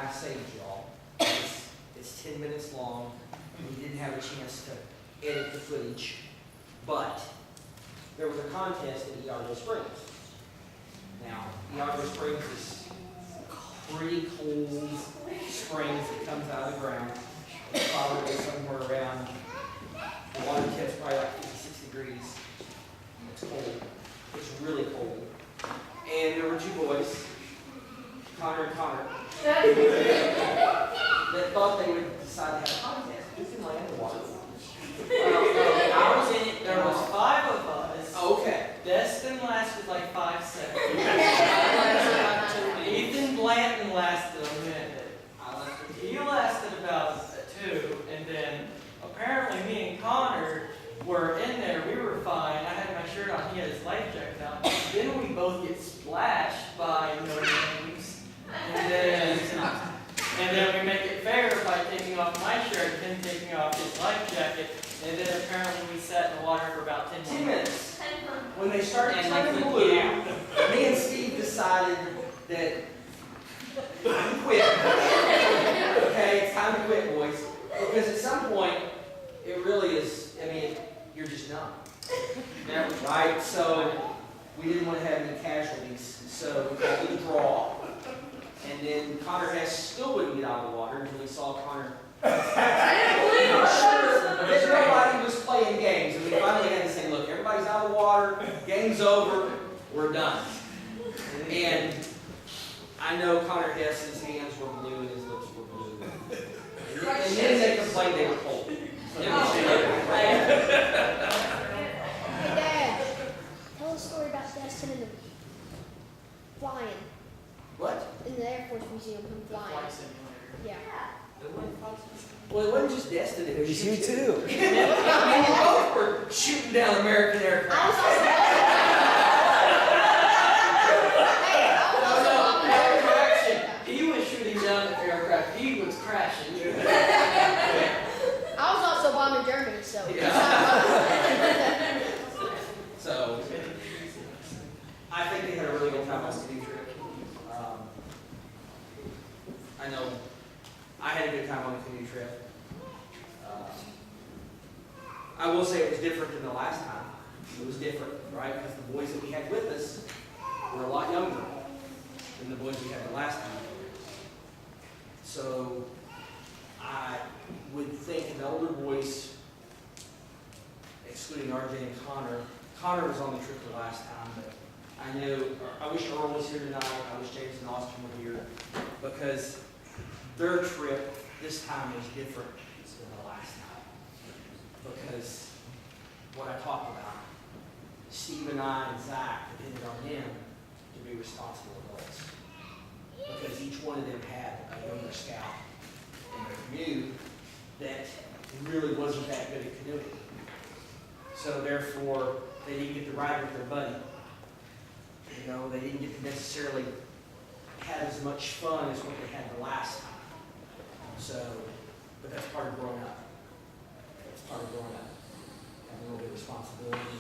I saved y'all. It's 10 minutes long. We didn't have a chance to edit the footage, but there was a contest at Eagle Springs. Now, Eagle Springs is pretty cold springs that comes out of the ground. It's probably somewhere around, the water temp's probably like 56 degrees. It's cold. It's really cold. And there were two boys, Connor and Connor, that thought they would decide to have a contest. Who can land the water? I was in it. There was 5 of us. Okay. Destin lasted like 5 seconds. Ethan Blanton lasted a minute. He lasted about 2, and then apparently me and Connor were in there. We were fine. I had my shirt on. He had his life jacket on. Then we both get splashed by no names, and then we make it fair by taking off my shirt and him taking off his life jacket, and then apparently we sat in the water for about 10 minutes. When they started turning blue, me and Steve decided that we quit. Okay, it's time to quit, boys. Because at some point, it really is, I mean, you're just numb. Yeah. Right? So, we didn't want to have any casualties. So, we called it a draw. And then Connor Hess still wouldn't get out of the water until he saw Connor. Everybody was playing games. And we finally had to say, look, everybody's out of the water. Game's over. We're done. And I know Connor Hess's hands were blue and his lips were blue. And then they complained they were cold. Hey, Dad, tell a story about Destin and the flying. What? In the Air Force Museum, him flying. Flight simulator. Yeah. Well, it wasn't just Destin. It was you too. I mean, you both were shooting down American aircraft. I was also. He was shooting down the aircraft. He was crashing. I was also bombing Germany, so. So, I think they had a really good time on the canoe trip. I know I had a good time on the canoe trip. I will say it was different than the last time. It was different, right? Because the boys that we had with us were a lot younger than the boys we had the last time. So, I would think the older boys, excluding RJ and Connor was on the trip the last time, but I know, I wish Earl was here tonight, I wish James and Austin were here, because their trip this time was different than the last time. Because what I talked about, Steve and I and Zach depended on them to be responsible adults. Because each one of them had a younger scout in their canoe that really wasn't that good at canoeing. So therefore, they didn't get to ride with their buddy. You know, they didn't get to necessarily have as much fun as what they had the last time. So, but that's part of growing up. That's part of growing up. Having a little bit of responsibility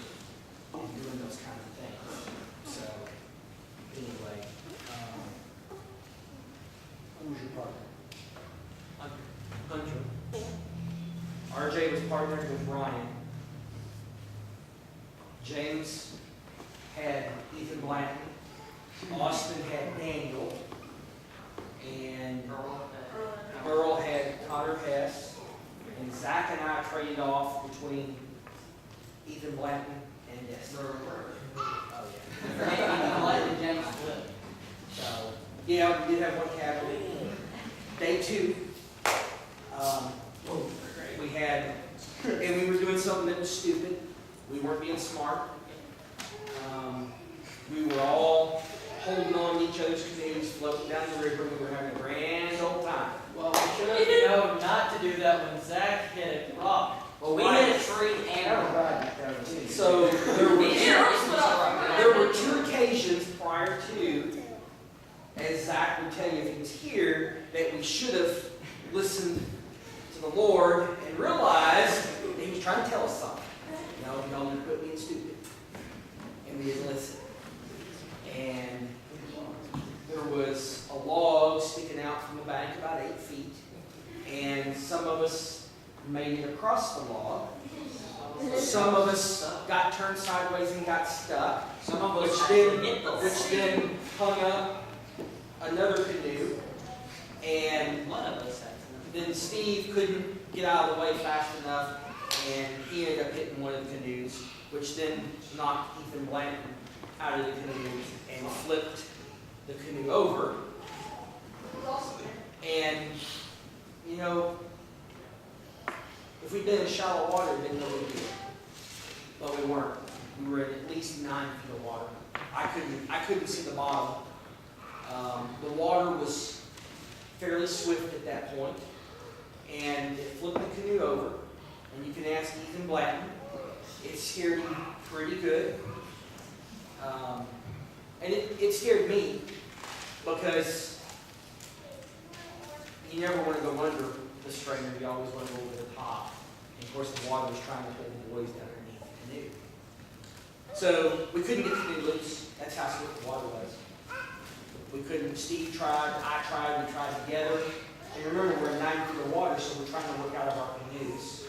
and doing those kinds of things. So, anyway, who was your partner? Hunter. RJ was partnered with Ryan. James had Ethan Blanton. Austin had Daniel. And Earl had Connor Hess. And Zach and I traded off between Ethan Blanton and Destin. Oh, yeah. So, yeah, we did have one casualty. Day 2. We had, and we were doing something that was stupid. We weren't being smart. We were all holding on to each other's canoes, floating down the river. We were having a grand old time. Well, we should have known not to do that when Zach hit a rock. Well, We hit a tree and a rock. So there were 2 occasions prior to, as Zach would tell you if he was here, that we should have listened to the Lord and realized that he was trying to tell us something. No, you quit being stupid. And we didn't listen. And there was a log sticking out from the bank about 8 feet, and some of us made it across the log. Some of us got turned sideways and got stuck, Some of us which had to then, get those. which then hung up another canoe, and One of us had to. then Steve couldn't get out of the way fast enough, and he ended up hitting one of the canoes, which then knocked Ethan Blanton out of the canoe and flipped the canoe over. And, you know, if we'd been in shallow water, it'd been no big deal. But we weren't. We were at least 9 feet of water. I couldn't see the bottom. The water was fairly swift at that point, and it flipped the canoe over. And you can ask Ethan Blanton. It scared him pretty good. And it scared me because you never want to go under the strainer. You always want to go over the top. And of course, the water was trying to hold the boys down underneath the canoe. So we couldn't get the canoe loose. That's how swift the water was. We couldn't. Steve tried. I tried. We tried together. And remember, we're in 9 feet of water, so we're trying to work out of our canoes.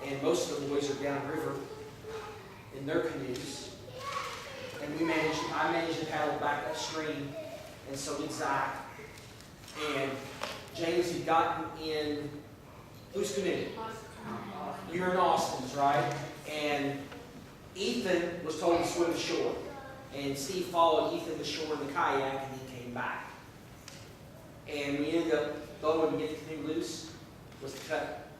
And most of the boys are downriver in their canoes. And I managed to paddle back upstream, and so did Zach. And James had gotten in, whose canoe? You're in Austin's, right? And Ethan was told to swim ashore. And Steve followed Ethan ashore in the kayak, and he came back. And we ended up, the only way to get the canoe loose was to cut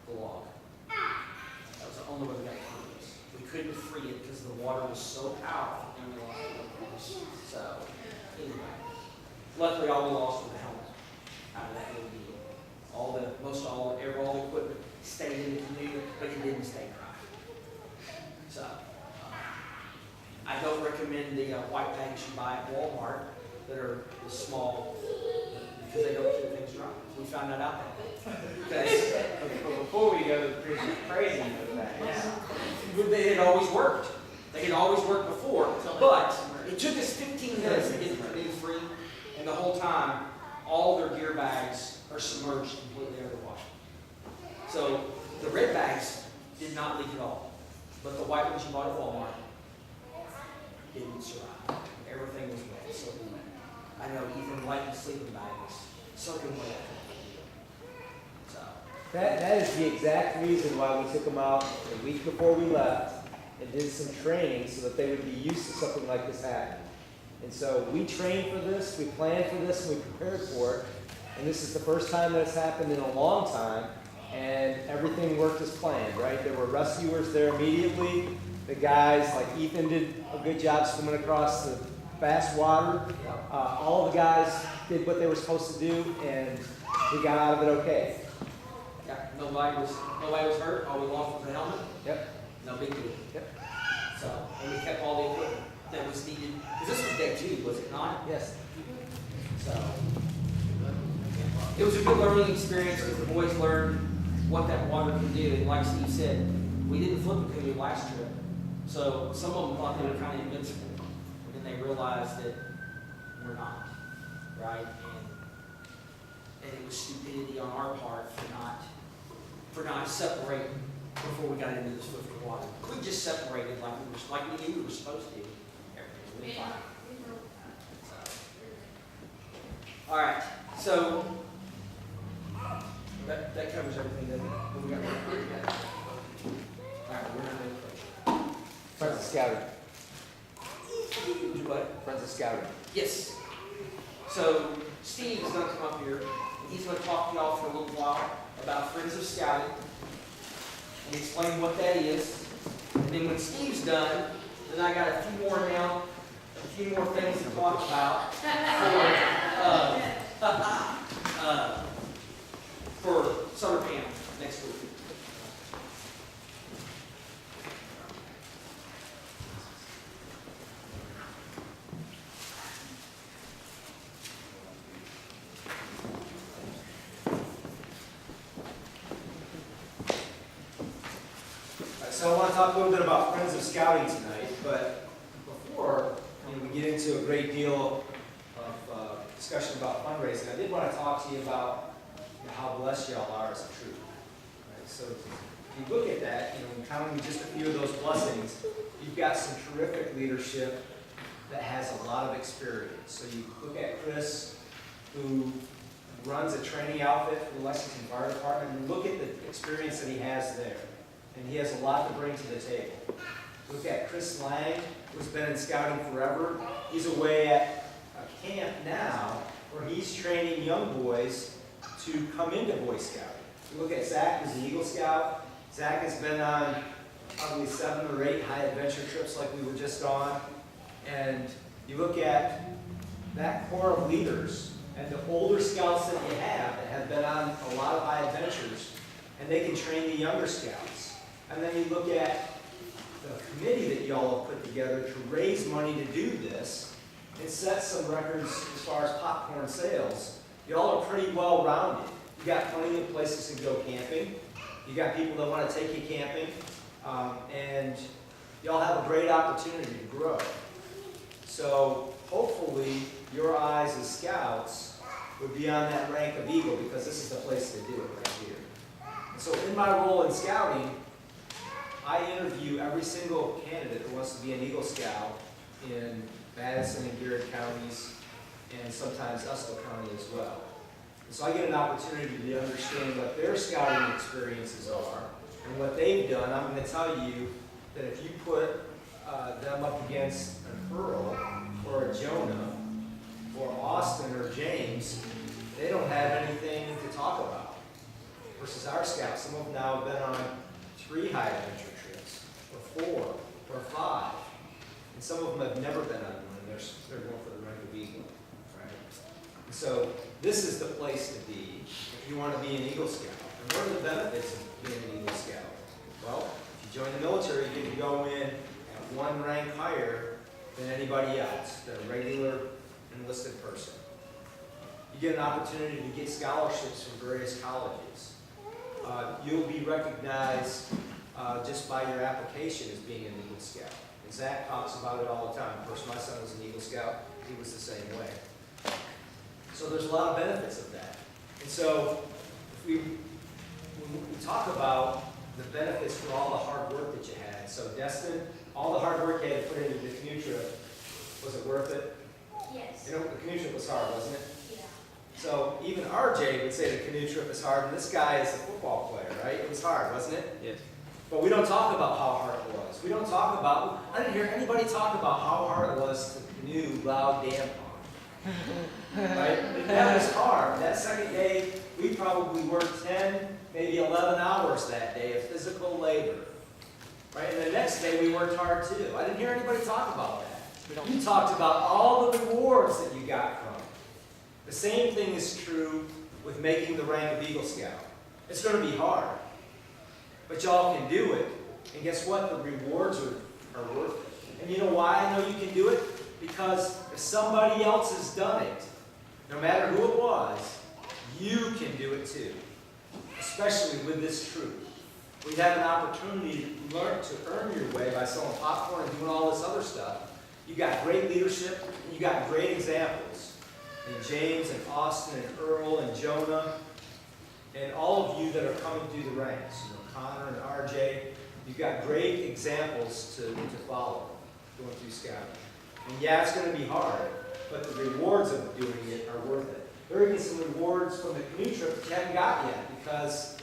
the log. That was the only way we got the canoe loose. We couldn't free it because the water was so powerful. And we lost it. So, anyway. Luckily, all we lost was the helmet out of that little deal. All the equipment stayed in the canoe, but it didn't stay dry. So, I don't recommend the white bags you buy at Walmart that are the small, because they don't keep things dry. We found that out that day. But before we go crazy with that, They had always worked. They had always worked before, but it took us 15 minutes to get the canoe free, and the whole time, all their gear bags are submerged completely underwater. So the red bags did not leak at all, but the white ones you bought at Walmart didn't survive. Everything was wet, soaking wet. I know Ethan Blanton's sleeping bag was soaking wet. So. that is the exact reason why we took them out a week before we left and did some training so that they would be used to something like this happening. And so we trained for this, we planned for this, and we prepared for it. And this is the first time that it's happened in a long time, and everything worked as planned, right? There were rescuers there immediately. The guys, like Ethan, did a good job swimming across the fast water. All the guys did what they were supposed to do, and we got out of it okay. Yeah, nobody was hurt. All we lost was the helmet. Yep. No big deal. Yep. So, and we kept all the equipment that was needed. Because this was day 2, was it not? Yes. So, it was a good learning experience because the boys learned what that water can do. And like Steve said, we didn't flip a canoe last trip. So some of them thought they were kind of invincible. And then they realized that we're not. Right? And it was stupidity on our part for not separating before we got into the swifter water. If we just separated like we knew we were supposed to, everything would be fine. All right, so that covers everything that we got. All right, we're not going to approach. Friends of Scouting. Do what? Friends of Scouting. Yes. So Steve's going to come up here, and he's going to talk to y'all for a little while about Friends of Scouting and explain what that is. And then when Steve's done, then I got a few more things to talk about for summer camp next week. So I want to talk a little bit about Friends of Scouting tonight, but before we get into a great deal of discussion about fundraising, I did want to talk to you about how blessed y'all are as a troop. Right? So if you look at that, counting just a few of those blessings, you've got some terrific leadership that has a lot of experience. So you look at Chris, who runs a training outfit for the Lexington Fire Department, and look at the experience that he has there. And he has a lot to bring to the table. Look at Chris Lang, who's been in scouting forever. He's away at a camp now where he's training young boys to come into Boy Scouting. You look at Zach, who's an Eagle Scout. Zach has been on probably 7 or 8 high adventure trips like we were just on. And you look at that core of leaders and the older scouts that you have that have been on a lot of high adventures, and they can train the younger scouts. And then you look at the committee that y'all have put together to raise money to do this and set some records as far as popcorn sales. Y'all are pretty well rounded. You got plenty of places to go camping. You got people that want to take you camping. And y'all have a great opportunity to grow. So hopefully your eyes as scouts would be on that rank of Eagle, because this is the place to do it right here. And so in my role in scouting, I interview every single candidate who wants to be an Eagle Scout in Madison and Garrett counties, and sometimes Estill County as well. And so I get an opportunity to understand what their scouting experiences are and what they've done. I'm going to tell you that if you put them up against an Earl or a Jonah or Austin or James, they don't have anything to talk about. Versus our scouts, some of them now have been on 3 high adventure trips, or 4, or 5. And some of them have never been on one, and they're going for the rank of Eagle. Right? And so this is the place to be if you want to be an Eagle Scout. And what are the benefits of being an Eagle Scout? Well, if you join the military, you get to go in at 1 rank higher than anybody else, than a regular enlisted person. You get an opportunity to get scholarships from various colleges. You'll be recognized just by your application as being an Eagle Scout. And Zach talks about it all the time. Of course, my son was an Eagle Scout. He was the same way. So there's a lot of benefits of that. And so when we talk about the benefits for all the hard work that you had, so Destin, all the hard work you had to put into the canoe trip, was it worth it? Yes. The canoe trip was hard, wasn't it? Yeah. So even RJ would say the canoe trip is hard, and this guy is a football player, right? It was hard, wasn't it? Yes. But we don't talk about how hard it was. We don't talk about, I didn't hear anybody talk about how hard it was to canoe Loud Dam Pond. Right? That was hard. That second day, we probably worked 10, maybe 11 hours that day of physical labor. Right? And the next day, we worked hard too. I didn't hear anybody talk about that. You talked about all the rewards that you got from it. The same thing is true with making the rank of Eagle Scout. It's going to be hard. But y'all can do it. And guess what? The rewards are worth it. And you know why I know you can do it? Because if somebody else has done it, no matter who it was, you can do it too. Especially with this troop. We have an opportunity to learn to earn your way by selling popcorn and doing all this other stuff. You got great leadership, and you got great examples. And James and Austin and Earl and Jonah, and all of you that are coming through the ranks, Connor and RJ, you've got great examples to follow going through scouting. And yeah, it's going to be hard, but the rewards of doing it are worth it. There are even some rewards from the canoe trip that you haven't got yet because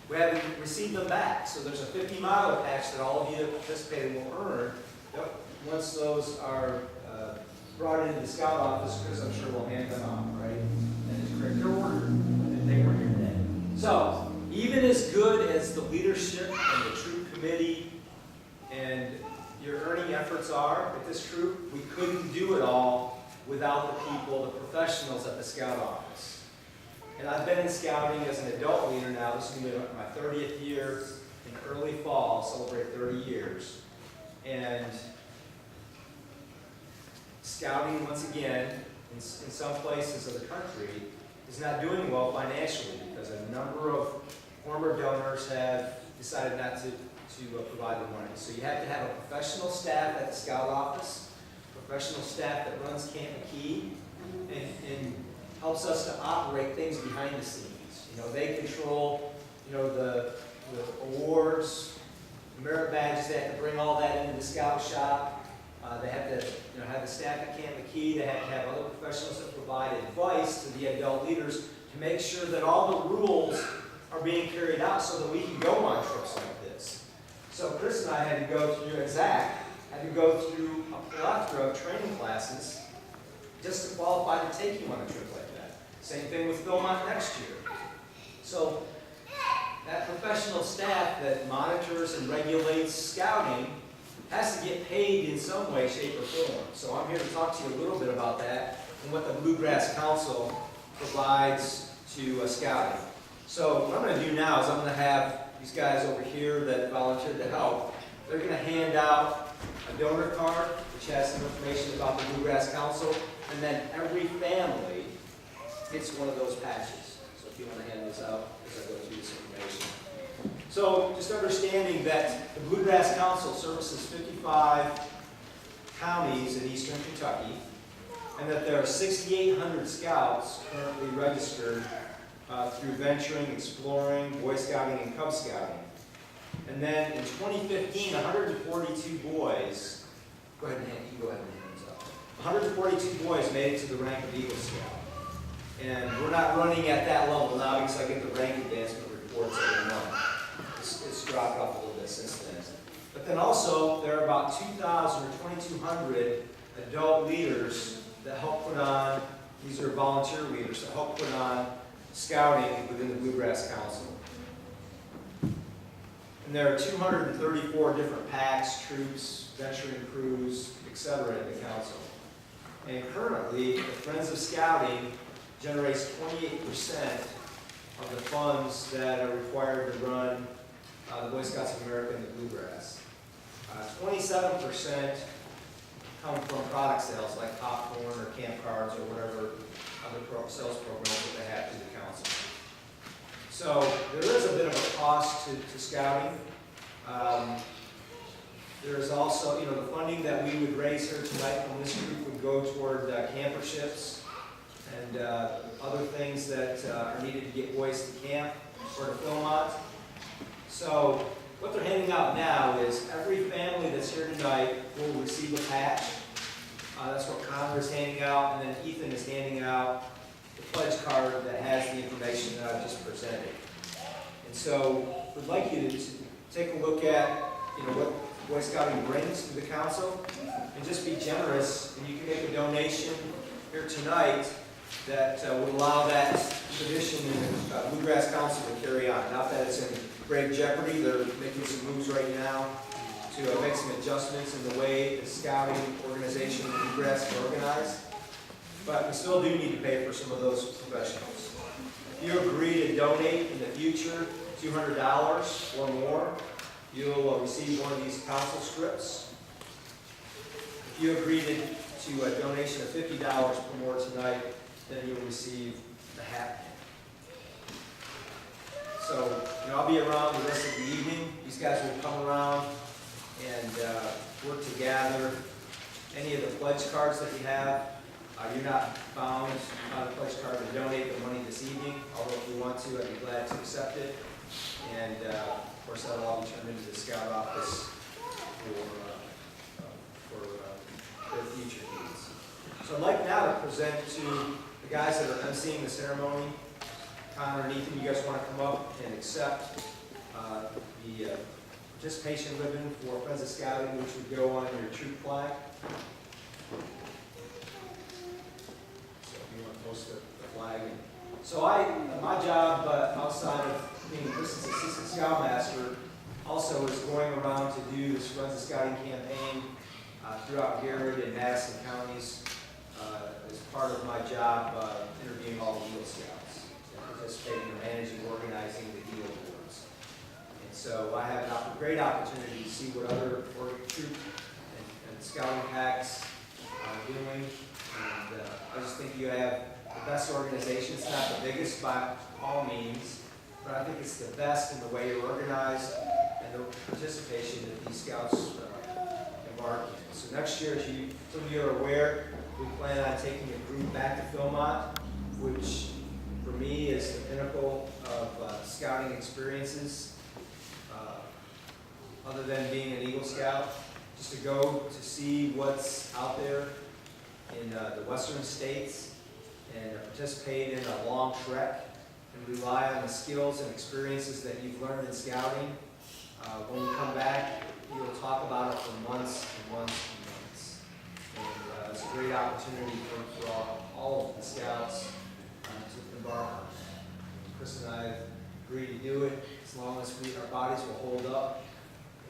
we haven't received them back. So there's a 50-mile patch that all of you that participated will earn. Once those are brought into the scout office, Chris, I'm sure will hand them out, right? That is correct. They're ordered, and they were here today. So, even as good as the leadership and the troop committee and your earning efforts are with this troop, we couldn't do it all without the people, the professionals at the scout office. And I've been in scouting as an adult leader now. This is going to be my 30th year in early fall, celebrate 30 years. And scouting, once again, in some places of the country, is not doing well financially because a number of former donors have decided not to provide the money. So you have to have a professional staff at the scout office, professional staff that runs Camp McKee, and helps us to operate things behind the scenes. You know, they control, you know, the awards, merit badges. They have to bring all that into the scout shop. They have to, you know, have the staff at Camp McKee. They have to have other professionals that provide advice to the adult leaders to make sure that all the rules are being carried out so that we can go on trips like this. So Chris and I had to go through, and Zach had to go through a plethora of training classes just to qualify to take you on a trip like that. Same thing with Philmont next year. So that professional staff that monitors and regulates scouting has to get paid in some way, shape, or form. So I'm here to talk to you a little bit about that and what the Bluegrass Council provides to scouting. So what I'm going to do now is I'm going to have these guys over here that volunteered to help. They're going to hand out a donor card, which has some information about the Bluegrass Council, and then every family gets one of those patches. So if you want to hand those out as I go through this information. So just understanding that the Bluegrass Council services 55 counties in eastern Kentucky, and that there are 6,800 scouts currently registered through venturing, exploring, Boy Scouting, and Cub Scouting. And then in 2015, 142 boys, you go ahead and hand those up. 142 boys made it to the rank of Eagle Scout. And we're not running at that level now because I get the rank advancement reports every month. It's dropped off a little bit since then. But then also, there are about 2,000 or 2,200 adult leaders that help put on, these are volunteer leaders that help put on scouting within the Bluegrass Council. And there are 234 different packs, troops, venturing crews, etc. in the council. And currently, the Friends of Scouting generates 28% of the funds that are required to run the Boy Scouts of America and the Bluegrass. 27% come from product sales like popcorn or camp cards or whatever other sales programs that they have through the council. So there is a bit of a cost to scouting. There is also, you know, the funding that we would raise here tonight from this group would go toward camperships and other things that are needed to get boys to camp or to Philmont. So what they're handing out now is every family that's here tonight will receive a patch. That's what Connor is handing out, and then Ethan is handing out the pledge card that has the information that I've just presented. And so we'd like you to take a look at, you know, what Boy Scouting brings to the council, and just be generous, and you can make a donation here tonight that would allow that tradition in the Bluegrass Council to carry on. Not that it's in grave jeopardy. They're making some moves right now to make some adjustments in the way the scouting organization in Bluegrass is organized. But we still do need to pay for some of those professionals. If you agree to donate in the future $200 or more, you'll receive one of these council strips. If you agree to a donation of $50 or more tonight, then you'll receive the hat pin. So, you know, I'll be around the rest of the evening. These guys will come around and work to gather any of the pledge cards that you have. You're not bound on a pledge card to donate the money this evening, although if you want to, I'd be glad to accept it. And of course, that'll all be turned into the scout office for their future needs. So I'd like now to present to the guys that are emceeing the ceremony. Connor and Ethan, you guys want to come up and accept the participation ribbon for Friends of Scouting, which would go on your troop flag. So if you want to post the flag. So my job outside of being Chris's assistant scoutmaster also is going around to do this Friends of Scouting campaign throughout Garrett and Madison counties as part of my job interviewing all the Eagle Scouts and participating in managing, organizing the Eagle boards. And so I have a great opportunity to see what other troop and scouting packs are doing. And I just think you have the best organization. It's not the biggest by all means, but I think it's the best in the way you're organized and the participation that these scouts embark in. So next year, as some of you are aware, we plan on taking a group back to Philmont, which for me is the pinnacle of scouting experiences. Other than being an Eagle Scout, just to go to see what's out there in the western states and participate in a long trek and rely on the skills and experiences that you've learned in scouting. When you come back, you'll talk about it for months and months and months. And it's a great opportunity for all of the scouts to embark on. Chris and I agreed to do it as long as our bodies will hold up.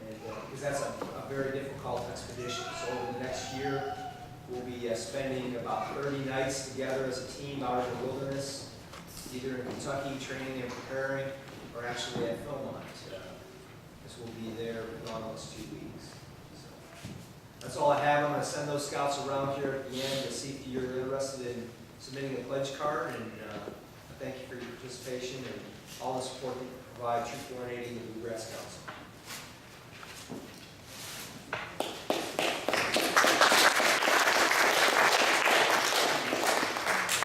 And because that's a very difficult expedition. So over the next year, we'll be spending about 30 nights together as a team out in the wilderness, either in Kentucky training and preparing, or actually at Philmont. Because we'll be there for almost 2 weeks. So that's all I have. I'm going to send those scouts around here at the end to see if you're interested in submitting a pledge card. And I thank you for your participation and all the support that you provide Troop 180 and the Bluegrass Council.